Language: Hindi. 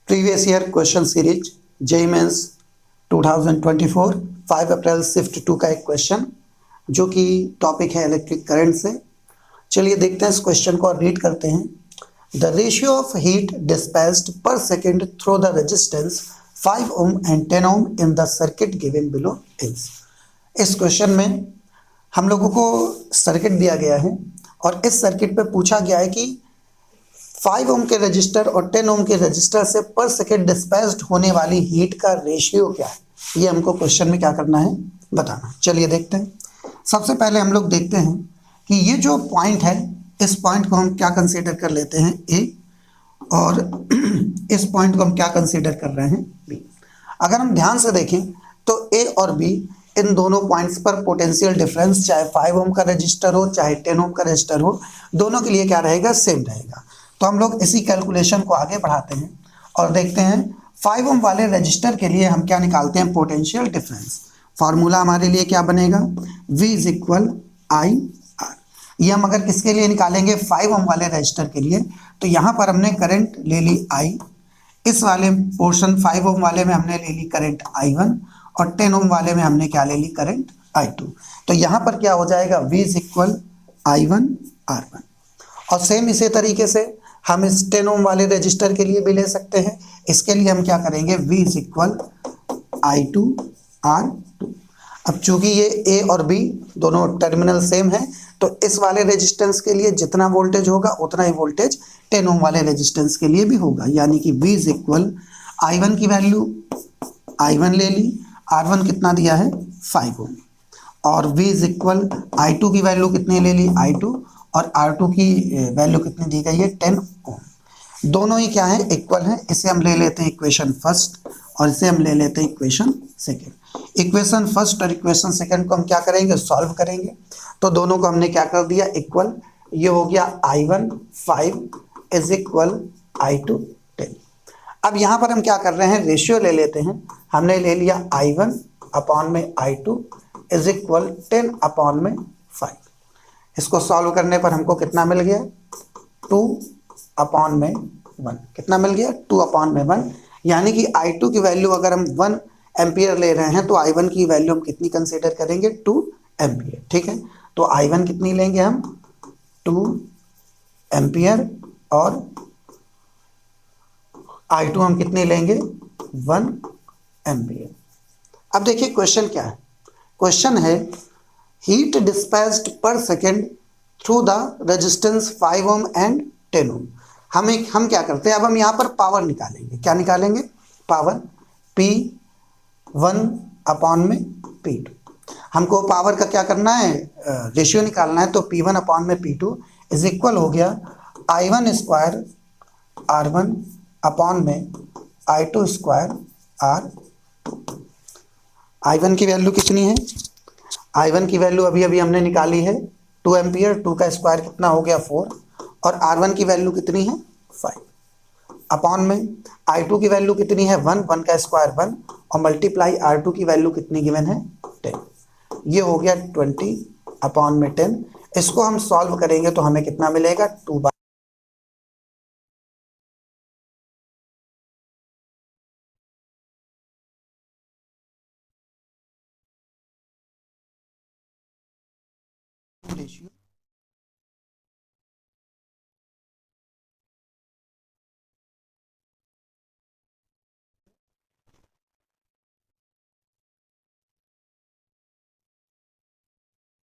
Previous year question series JEE mains 2024 5 April shift 2 का एक क्वेश्चन जो कि टॉपिक है इलेक्ट्रिक करंट से। चलिए देखते हैं इस क्वेश्चन को और रीड करते हैं। The ratio of heat dispersed per second through the resistance 5 ohm and 10 ohm in the circuit given below is. इस क्वेश्चन में हम लोगों को सर्किट दिया गया है और इस सर्किट पे पूछा गया है कि 5 ओम के रजिस्टर और 10 ओम के रजिस्टर से पर सेकेंड डिस्पैच्ड होने वाली हीट का रेशियो क्या है, ये हमको क्वेश्चन में क्या करना है बताना। चलिए देखते हैं। सबसे पहले हम लोग देखते हैं कि ये जो पॉइंट है इस पॉइंट को हम क्या कंसीडर कर लेते हैं ए, और इस पॉइंट को हम क्या कंसीडर कर रहे हैं बी। अगर हम ध्यान से देखें तो ए और बी इन दोनों पॉइंट्स पर पोटेंशियल डिफरेंस चाहे 5 ओम का रजिस्टर हो चाहे 10 ओम का रजिस्टर हो, दोनों के लिए क्या रहेगा, सेम रहेगा। तो हम लोग इसी कैलकुलेशन को आगे बढ़ाते हैं और देखते हैं 5 ओम वाले रजिस्टर के लिए हम क्या निकालते हैं, पोटेंशियल डिफरेंस। फार्मूला हमारे लिए क्या बनेगा, V is equal I R. ये हम अगर किसके लिए निकालेंगे, 5 ओम वाले रजिस्टर के लिए, तो यहाँ पर हमने करंट ले ली I, इस वाले पोर्शन 5 ओम वाले में हमने ले ली करंट I1 और 10 ओम वाले में हमने क्या ले ली, करंट I2। तो यहाँ पर क्या हो जाएगा, V is equal I1 R1। और सेम इसी तरीके से हम इस 10 ओम वाले रजिस्टर के लिए भी ले सकते हैं। इसके लिए हम क्या करेंगे, V is equal I2 R2। अब चूंकि ये A और B दोनों टर्मिनल सेम है तो इस वाले रेजिस्टेंस के लिए जितना वोल्टेज होगा उतना ही वोल्टेज 10 ओम वाले रेजिस्टेंस के लिए भी होगा, यानी कि V इज इक्वल I1 की वैल्यू I1 ले ली, R1 कितना दिया है 5 ओम, और V इज इक्वल I2 की वैल्यू कितनी ले ली I2, और R2 की वैल्यू कितनी दी गई है 10 ओम। दोनों ही क्या है, इक्वल है। इसे हम ले लेते हैं इक्वेशन फर्स्ट और इसे हम ले लेते हैं इक्वेशन सेकंड। इक्वेशन फर्स्ट और इक्वेशन सेकंड को हम क्या करेंगे, सॉल्व करेंगे। तो दोनों को हमने क्या कर दिया, इक्वल। ये हो गया I1 5 इज इक्वल I2 10। अब यहाँ पर हम क्या कर रहे हैं, रेशियो ले लेते हैं। हमने ले लिया I1 अपॉन में I2 इज इक्वल 10 अपॉन में 5। इसको सॉल्व करने पर हमको कितना मिल गया, 2 अपॉन में 1। कितना मिल गया, 2 अपॉन में 1। यानी कि I2 की वैल्यू अगर हम 1 एम्पियर ले रहे हैं तो I1 की वैल्यू हम कितनी कंसीडर करेंगे, 2 एम्पियर। ठीक है, तो I1 कितनी लेंगे हम, 2 एम्पियर, और I2 हम कितनी लेंगे, 1 एम्पियर। अब देखिए क्वेश्चन क्या है, क्वेश्चन है हीट डिस्पैच्ड पर second through the resistance 5 ohm and 10 ओम। हम क्या करते हैं, अब हम यहाँ पर पावर निकालेंगे। क्या निकालेंगे, पावर P1 अपॉन में P2। हमको पावर का क्या करना है, रेशियो निकालना है। तो P1 अपॉन में P2 इज इक्वल हो गया I1 स्क्वायर R1 अपॉन में I2 स्क्वायर R2। I1 की वैल्यू कितनी है, I1 की वैल्यू अभी अभी हमने निकाली है 2 एम्पियर। 2 का स्क्वायर कितना हो गया 4, और R1 की वैल्यू कितनी है 5, अपॉन में I2 की वैल्यू कितनी है 1, 1 का स्क्वायर 1, और मल्टीप्लाई R2 की वैल्यू कितनी गिवन है 10। ये हो गया 20 अपॉन में 10। इसको हम सॉल्व करेंगे तो हमें कितना मिलेगा, 2 बाई रेशियो